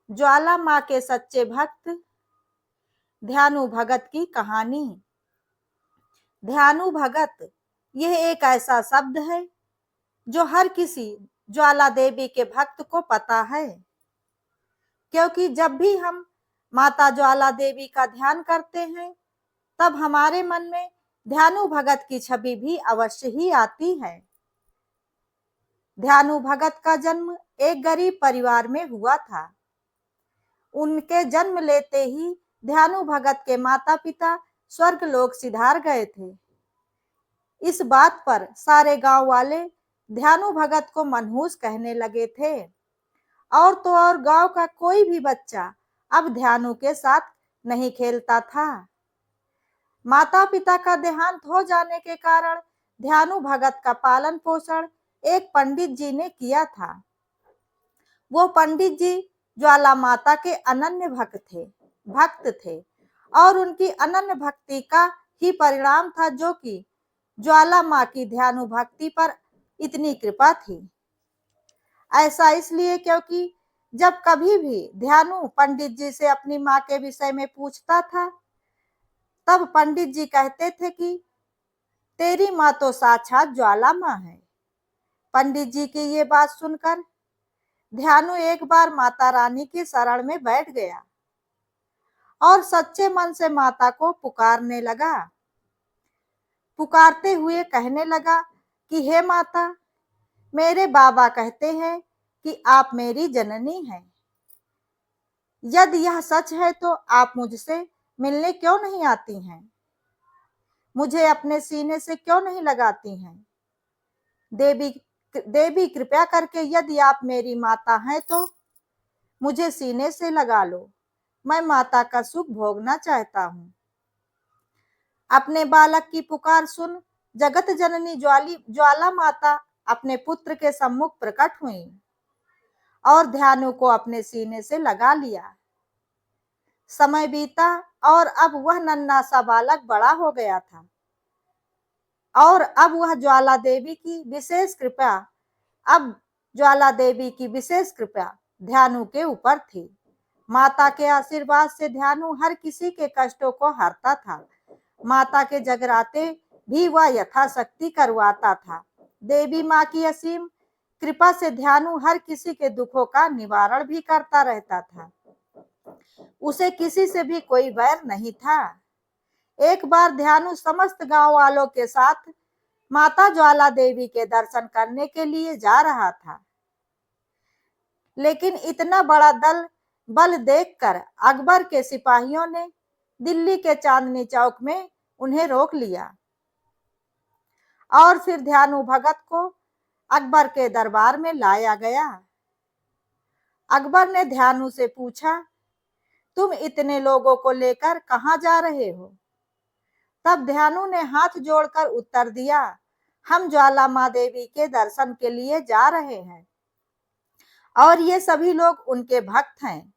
ज्वाला माँ के सच्चे भक्त ध्यानु भगत की कहानी। ध्यानु भगत यह एक ऐसा शब्द है जो हर किसी ज्वाला देवी के भक्त को पता है, क्योंकि जब भी हम माता ज्वाला देवी का ध्यान करते हैं तब हमारे मन में ध्यानु भगत की छवि भी अवश्य ही आती है। ध्यानु भगत का जन्म एक गरीब परिवार में हुआ था। उनके जन्म लेते ही ध्यानु भगत के माता पिता स्वर्ग लोक सिधार गए थे। इस बात पर सारे गांव वाले ध्यानु भगत को मनहूस कहने लगे थे। और तो और गांव का कोई भी बच्चा अब ध्यानु के साथ नहीं खेलता था। माता पिता का देहांत हो जाने के कारण ध्यानु भगत का पालन पोषण एक पंडित जी ने किया था। वो पंडित जी ज्वाला माता के अनन्य भक्त थे और उनकी अनन्य भक्ति का ही परिणाम था जो कि ज्वाला माँ की ध्यानु भक्ति पर इतनी कृपा थी। ऐसा इसलिए क्योंकि जब कभी भी ध्यानु पंडित जी से अपनी माँ के विषय में पूछता था तब पंडित जी कहते थे कि तेरी माँ तो साक्षात ज्वाला माँ है। पंडित जी की ये बात सुनकर ध्यानु एक बार माता रानी की शरण में बैठ गया और सच्चे मन से माता को पुकारने लगा। पुकारते हुए कहने लगा कि हे माता, मेरे बाबा कहते हैं कि आप मेरी जननी हैं। यदि यह सच है तो आप मुझसे मिलने क्यों नहीं आती हैं? मुझे अपने सीने से क्यों नहीं लगाती हैं? देवी कृपया करके यदि आप मेरी माता हैं तो मुझे सीने से लगा लो। मैं माता का सुख भोगना चाहता हूँ। अपने बालक की पुकार सुन जगत जननी ज्वाला माता अपने पुत्र के सम्मुख प्रकट हुई और ध्यानु को अपने सीने से लगा लिया। समय बीता और अब वह नन्हा सा बालक बड़ा हो गया था और अब ज्वाला देवी की विशेष कृपा ध्यानु के ऊपर थी। माता के आशीर्वाद से ध्यानु हर किसी के कष्टों को हरता था। माता के जगराते भी वह यथाशक्ति करवाता था। देवी माँ की असीम कृपा से ध्यानु हर किसी के दुखों का निवारण भी करता रहता था। उसे किसी से भी कोई वैर नहीं था। एक बार ध्यानु समस्त गांव वालों के साथ माता ज्वाला देवी के दर्शन करने के लिए जा रहा था, लेकिन इतना बड़ा बल देखकर अकबर के सिपाहियों ने दिल्ली के चांदनी चौक में उन्हें रोक लिया और फिर ध्यानु भगत को अकबर के दरबार में लाया गया। अकबर ने ध्यानु से पूछा, तुम इतने लोगों को लेकर कहाँ जा रहे हो? तब ध्यानु ने हाथ जोड़कर उत्तर दिया, हम ज्वाला माँ देवी के दर्शन के लिए जा रहे हैं और ये सभी लोग उनके भक्त हैं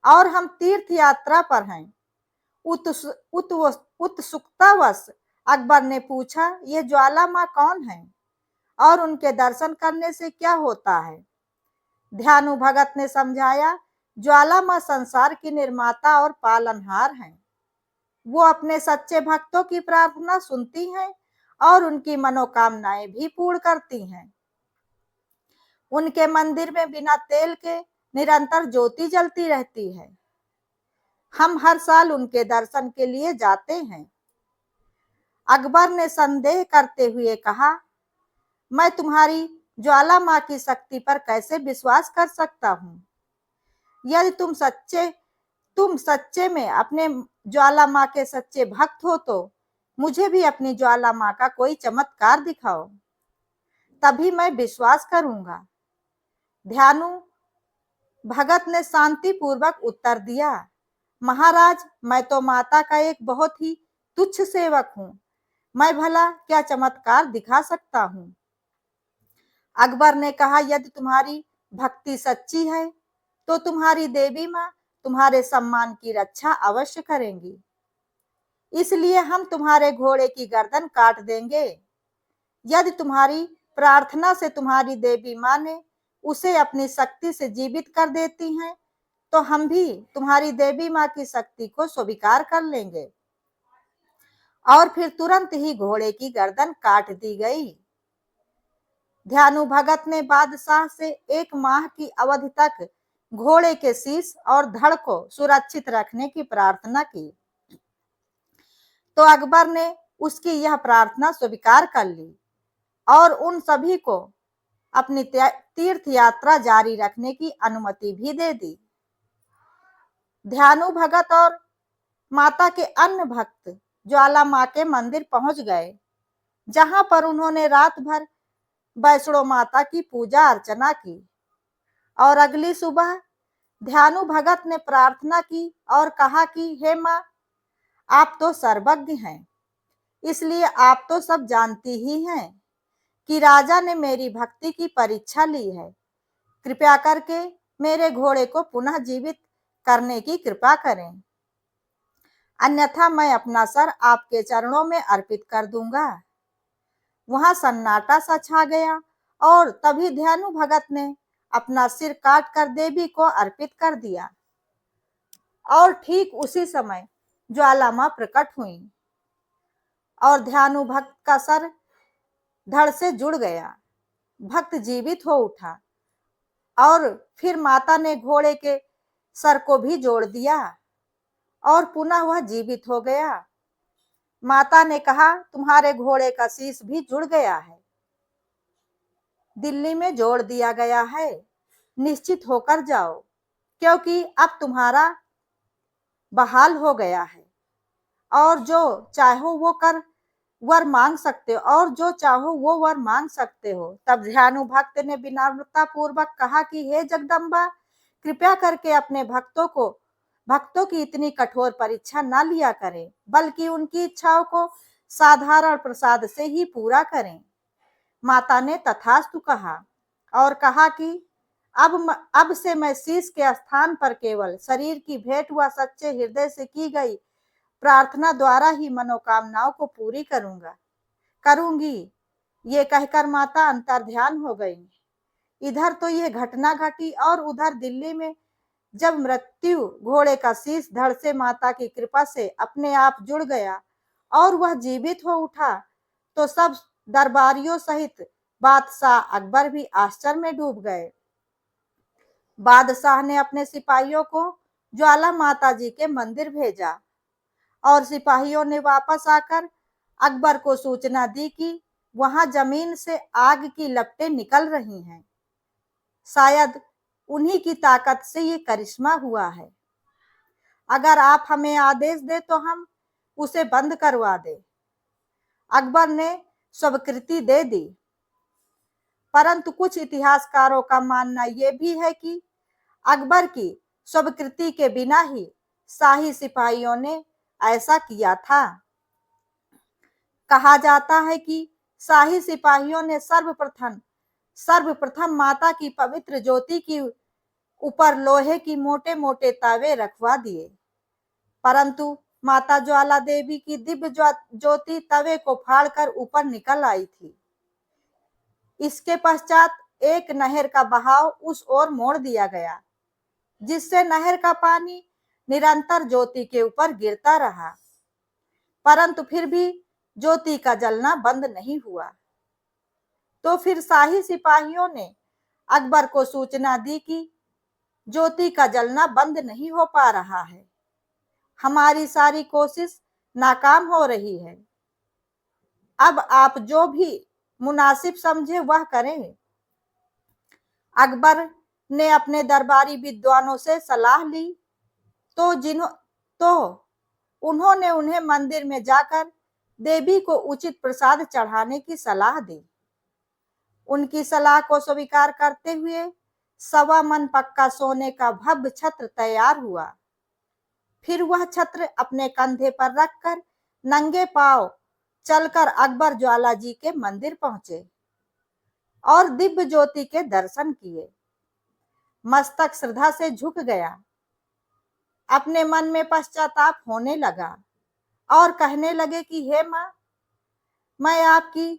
और हम तीर्थ यात्रा पर हैं। उत्सुकतावश अकबर ने पूछा, ये ज्वाला माँ कौन है और उनके दर्शन करने से क्या होता है? ध्यानु भगत ने समझाया, ज्वाला माँ संसार की निर्माता और पालनहार हैं। वो अपने सच्चे भक्तों की प्रार्थना सुनती हैं और उनकी मनोकामनाएं भी पूर्ण करती हैं। उनके मंदिर में बिना तेल के निरंतर ज्योति जलती रहती है। हम हर साल उनके दर्शन के लिए जाते हैं। अकबर ने संदेह करते हुए कहा, मैं तुम्हारी ज्वाला माँ की शक्ति पर कैसे विश्वास कर सकता हूँ? यदि तुम सच्चे में अपने ज्वाला माँ के सच्चे भक्त हो तो मुझे भी अपनी ज्वाला माँ का कोई चमत्कार दिखाओ, तभी मैं विश्वास करूंगा। ध्यानु भगत ने शांति पूर्वक उत्तर दिया, महाराज, मैं तो माता का एक बहुत ही तुच्छ सेवक हूँ। मैं भला क्या चमत्कार दिखा सकता हूँ? अकबर ने कहा, यदि तुम्हारी भक्ति सच्ची है तो तुम्हारी देवी माँ तुम्हारे सम्मान की रक्षा अवश्य करेंगी। इसलिए हम तुम्हारे घोड़े की गर्दन काट देंगे। यदि तुम्हारी प्रार्थना से तुम्हारी देवी माँ ने उसे अपनी शक्ति से जीवित कर देती हैं तो हम भी तुम्हारी देवी माँ की शक्ति को स्वीकार कर लेंगे। और फिर तुरंत ही घोड़े की गर्दन काट दी गई। ध्यानु भगत ने बादशाह से 1 माह की अवधि तक घोड़े के शीश और धड़ को सुरक्षित रखने की प्रार्थना की। तो अकबर ने उसकी यह प्रार्थना स्वीकार कर ली और उन सभी को अपनी तीर्थ यात्रा जारी रखने की अनुमति भी दे दी। ध्यानु भगत और माता के अन्य भक्त ज्वाला माँ के मंदिर पहुंच गए, जहां पर उन्होंने रात भर वैष्णो माता की पूजा अर्चना की। और अगली सुबह ध्यानु भगत ने प्रार्थना की और कहा कि हे माँ, आप तो सर्वज्ञ हैं, इसलिए आप तो सब जानती ही हैं कि राजा ने मेरी भक्ति की परीक्षा ली है। कृपया करके मेरे घोड़े को पुनः जीवित करने की कृपा करें, अन्यथा मैं अपना सर आपके चरणों में अर्पित कर दूंगा। वहां सन्नाटा सा छा गया और तभी ध्यानु भगत ने अपना सिर काट कर देवी को अर्पित कर दिया। और ठीक उसी समय ज्वाला माँ प्रकट हुई और ध्यानु भक्त का सर धड़ से जुड़ गया। भक्त जीवित हो उठा और फिर माता ने घोड़े के सर को भी जोड़ दिया और पुनः वह जीवित हो गया। माता ने कहा, तुम्हारे घोड़े का शीश भी जुड़ गया है, दिल्ली में जोड़ दिया गया है, निश्चित होकर जाओ, क्योंकि अब तुम्हारा बहाल हो गया है और जो चाहो वो कर वर मांग सकते हो और जो चाहो वो वर मांग सकते हो। तब ध्यानु भक्त ने विनम्रता पूर्वक कहा कि हे जगदम्बा, कृपया करके अपने भक्तों की इतनी कठोर परीक्षा ना लिया करें, बल्कि उनकी इच्छाओं को साधारण प्रसाद से ही पूरा करें। माता ने तथास्तु कहा और कहा कि अब से मैं शीश के स्थान पर केवल शरीर की भेंट व सच्चे हृदय से की गई प्रार्थना द्वारा ही मनोकामनाओं को पूरी करूंगी। ये कहकर माता अंतर्ध्यान हो गई। इधर तो ये घटना घटी और उधर दिल्ली में जब मृत्यु घोड़े का शीश धड़ से माता की कृपा से अपने आप जुड़ गया और वह जीवित हो उठा, तो सब दरबारियों सहित बादशाह अकबर भी आश्चर्य में डूब गए। बादशाह ने अपने सिपाहियों को ज्वाला माता जी के मंदिर भेजा और सिपाहियों ने वापस आकर अकबर को सूचना दी कि वहां जमीन से आग की लपटें निकल रही हैं। शायद उन्हीं की ताकत से ये करिश्मा हुआ है। अगर आप हमें आदेश दे तो हम उसे बंद करवा दे। अकबर ने स्वीकृति दे दी, परंतु कुछ इतिहासकारों का मानना यह भी है कि अकबर की स्वीकृति के बिना ही शाही सिपाहियों ने ऐसा किया था। कहा जाता है कि शाही सिपाहियों ने सर्वप्रथम माता की पवित्र ज्योति की ऊपर लोहे की मोटे मोटे तावे रखवा दिए, परंतु माता ज्वाला देवी की दिव्य ज्योति तवे को फाड़कर ऊपर निकल आई थी। इसके पश्चात एक नहर का बहाव उस ओर मोड़ दिया गया, जिससे नहर का पानी निरंतर ज्योति के ऊपर गिरता रहा, परंतु फिर भी ज्योति का जलना बंद नहीं हुआ। तो फिर शाही सिपाहियों ने अकबर को सूचना दी कि ज्योति का जलना बंद नहीं हो पा रहा है, हमारी सारी कोशिश नाकाम हो रही है। अब आप जो भी मुनासिब समझे वह करें। अकबर ने अपने दरबारी विद्वानों से सलाह ली, तो उन्होंने उन्हें मंदिर में जाकर देवी को उचित प्रसाद चढ़ाने की सलाह दी। उनकी सलाह को स्वीकार करते हुए 1.25 मन पक्का सोने का भव्य छत्र तैयार हुआ। फिर वह छत्र अपने कंधे पर रखकर नंगे पांव चलकर अकबर ज्वाला जी के मंदिर पहुंचे और दिव्य ज्योति के दर्शन किए। मस्तक श्रद्धा से झुक गया। अपने मन में पश्चाताप होने लगा और कहने लगे कि हे माँ, मैं आपको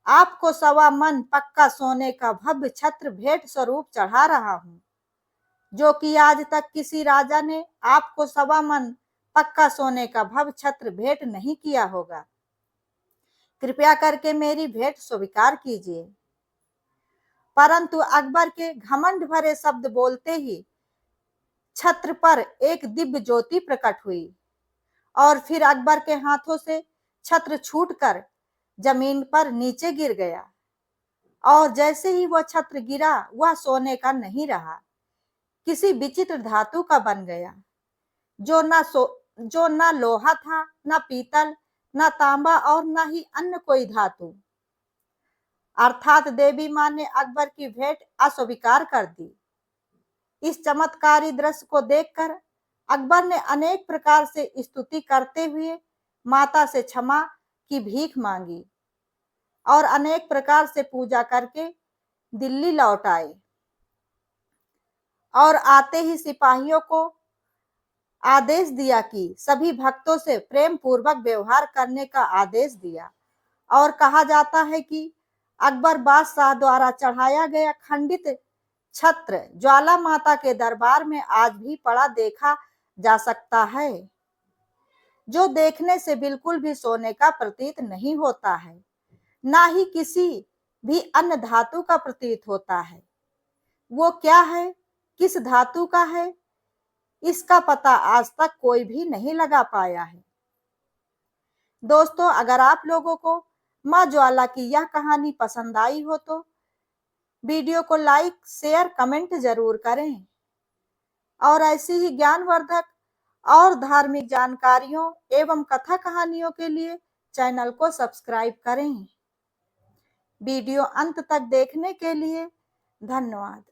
1.25 मन पक्का सोने का भव्य छत्र भेंट स्वरूप चढ़ा रहा हूँ, जो कि आज तक किसी राजा ने आपको 1.25 मन पक्का सोने का भव छत्र भेंट नहीं किया होगा। कृपया करके मेरी भेंट स्वीकार कीजिए। परंतु अकबर के घमंड भरे शब्द बोलते ही छत्र पर एक दिव्य ज्योति प्रकट हुई और फिर अकबर के हाथों से छत्र छूटकर जमीन पर नीचे गिर गया। और जैसे ही वह छत्र गिरा, वह सोने का नहीं रहा, किसी विचित्र धातु का बन गया, जो ना लोहा था, ना पीतल, ना तांबा और ना ही अन्य कोई धातु। अर्थात देवी मां ने अकबर की भेंट अस्वीकार कर दी। इस चमत्कारी दृश्य को देखकर अकबर ने अनेक प्रकार से स्तुति करते हुए माता से क्षमा की भीख मांगी और अनेक प्रकार से पूजा करके दिल्ली लौट आए और आते ही सिपाहियों को आदेश दिया कि सभी भक्तों से प्रेम पूर्वक व्यवहार करने का आदेश दिया। और कहा जाता है कि अकबर बादशाह द्वारा चढ़ाया गया खंडित छत्र ज्वाला माता के दरबार में आज भी पड़ा देखा जा सकता है, जो देखने से बिल्कुल भी सोने का प्रतीत नहीं होता है, ना ही किसी भी अन्य धातु का प्रतीत होता है। वो क्या है, किस धातु का है, इसका पता आज तक कोई भी नहीं लगा पाया है। दोस्तों, अगर आप लोगों को मां ज्वाला की यह कहानी पसंद आई हो तो वीडियो को लाइक, शेयर, कमेंट जरूर करें और ऐसी ही ज्ञानवर्धक और धार्मिक जानकारियों एवं कथा कहानियों के लिए चैनल को सब्सक्राइब करें। वीडियो अंत तक देखने के लिए धन्यवाद।